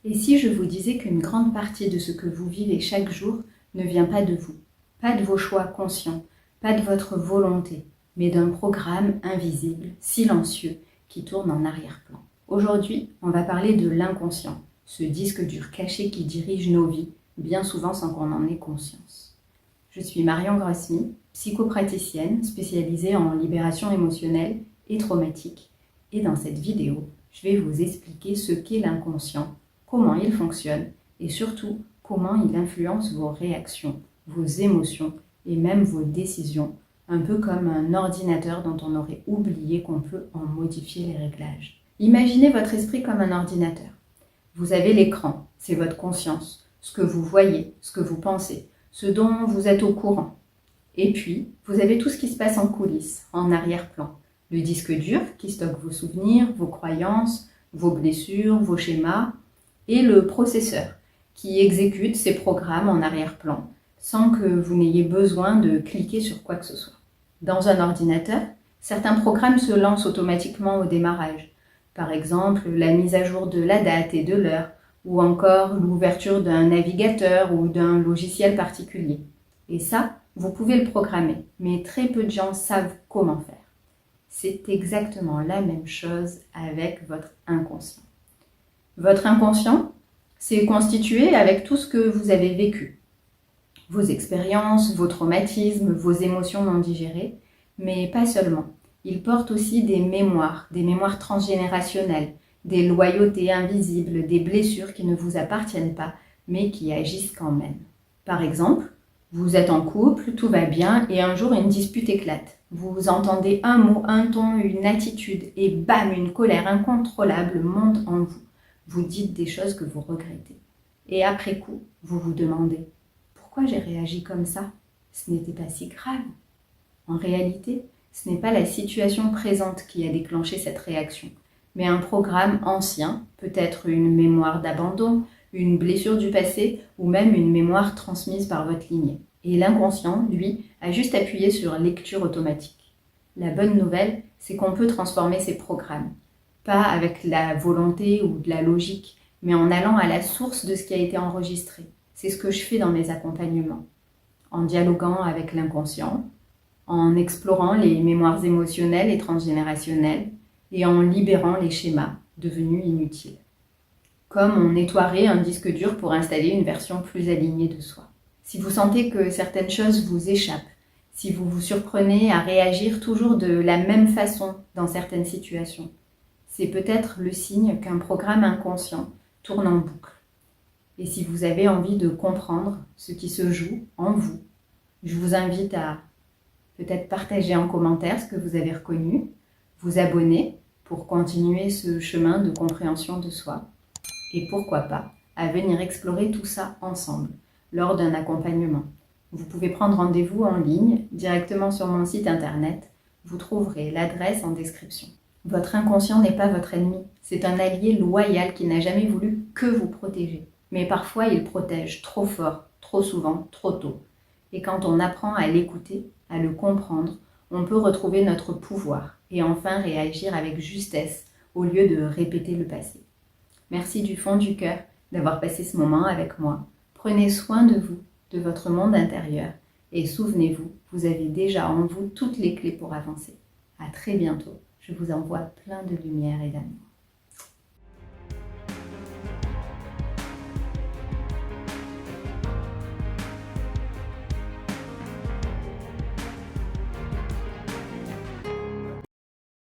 Et si je vous disais qu'une grande partie de ce que vous vivez chaque jour ne vient pas de vous, pas de vos choix conscients, pas de votre volonté, mais d'un programme invisible, silencieux, qui tourne en arrière-plan. Aujourd'hui, on va parler de l'inconscient, ce disque dur caché qui dirige nos vies, bien souvent sans qu'on en ait conscience. Je suis Marion Grossmy, psychopraticienne spécialisée en libération émotionnelle et traumatique. Et dans cette vidéo, je vais vous expliquer ce qu'est l'inconscient, comment il fonctionne et surtout comment il influence vos réactions, vos émotions et même vos décisions, un peu comme un ordinateur dont on aurait oublié qu'on peut en modifier les réglages. Imaginez votre esprit comme un ordinateur. Vous avez l'écran, c'est votre conscience, ce que vous voyez, ce que vous pensez, ce dont vous êtes au courant. Et puis, vous avez tout ce qui se passe en coulisses, en arrière-plan. Le disque dur qui stocke vos souvenirs, vos croyances, vos blessures, vos schémas, et le processeur qui exécute ces programmes en arrière-plan sans que vous n'ayez besoin de cliquer sur quoi que ce soit. Dans un ordinateur, certains programmes se lancent automatiquement au démarrage. Par exemple, la mise à jour de la date et de l'heure, ou encore l'ouverture d'un navigateur ou d'un logiciel particulier. Et ça, vous pouvez le programmer, mais très peu de gens savent comment faire. C'est exactement la même chose avec votre inconscient. Votre inconscient, c'est constitué avec tout ce que vous avez vécu. Vos expériences, vos traumatismes, vos émotions non digérées, mais pas seulement. Il porte aussi des mémoires transgénérationnelles, des loyautés invisibles, des blessures qui ne vous appartiennent pas, mais qui agissent quand même. Par exemple, vous êtes en couple, tout va bien, et un jour une dispute éclate. Vous entendez un mot, un ton, une attitude, et bam, une colère incontrôlable monte en vous. Vous dites des choses que vous regrettez. Et après coup, vous vous demandez « Pourquoi j'ai réagi comme ça ? Ce n'était pas si grave. » En réalité, ce n'est pas la situation présente qui a déclenché cette réaction, mais un programme ancien, peut-être une mémoire d'abandon, une blessure du passé ou même une mémoire transmise par votre lignée. Et l'inconscient, lui, a juste appuyé sur lecture automatique. La bonne nouvelle, c'est qu'on peut transformer ces programmes. Pas avec la volonté ou de la logique, mais en allant à la source de ce qui a été enregistré. C'est ce que je fais dans mes accompagnements. En dialoguant avec l'inconscient, en explorant les mémoires émotionnelles et transgénérationnelles et en libérant les schémas devenus inutiles. Comme on nettoierait un disque dur pour installer une version plus alignée de soi. Si vous sentez que certaines choses vous échappent, si vous vous surprenez à réagir toujours de la même façon dans certaines situations, c'est peut-être le signe qu'un programme inconscient tourne en boucle. Et si vous avez envie de comprendre ce qui se joue en vous, je vous invite à peut-être partager en commentaire ce que vous avez reconnu, vous abonner pour continuer ce chemin de compréhension de soi et pourquoi pas à venir explorer tout ça ensemble lors d'un accompagnement. Vous pouvez prendre rendez-vous en ligne directement sur mon site internet, vous trouverez l'adresse en description. Votre inconscient n'est pas votre ennemi, c'est un allié loyal qui n'a jamais voulu que vous protéger. Mais parfois il protège trop fort, trop souvent, trop tôt. Et quand on apprend à l'écouter, à le comprendre, on peut retrouver notre pouvoir et enfin réagir avec justesse au lieu de répéter le passé. Merci du fond du cœur d'avoir passé ce moment avec moi. Prenez soin de vous, de votre monde intérieur et souvenez-vous, vous avez déjà en vous toutes les clés pour avancer. À très bientôt. Je vous envoie plein de lumière et d'amour.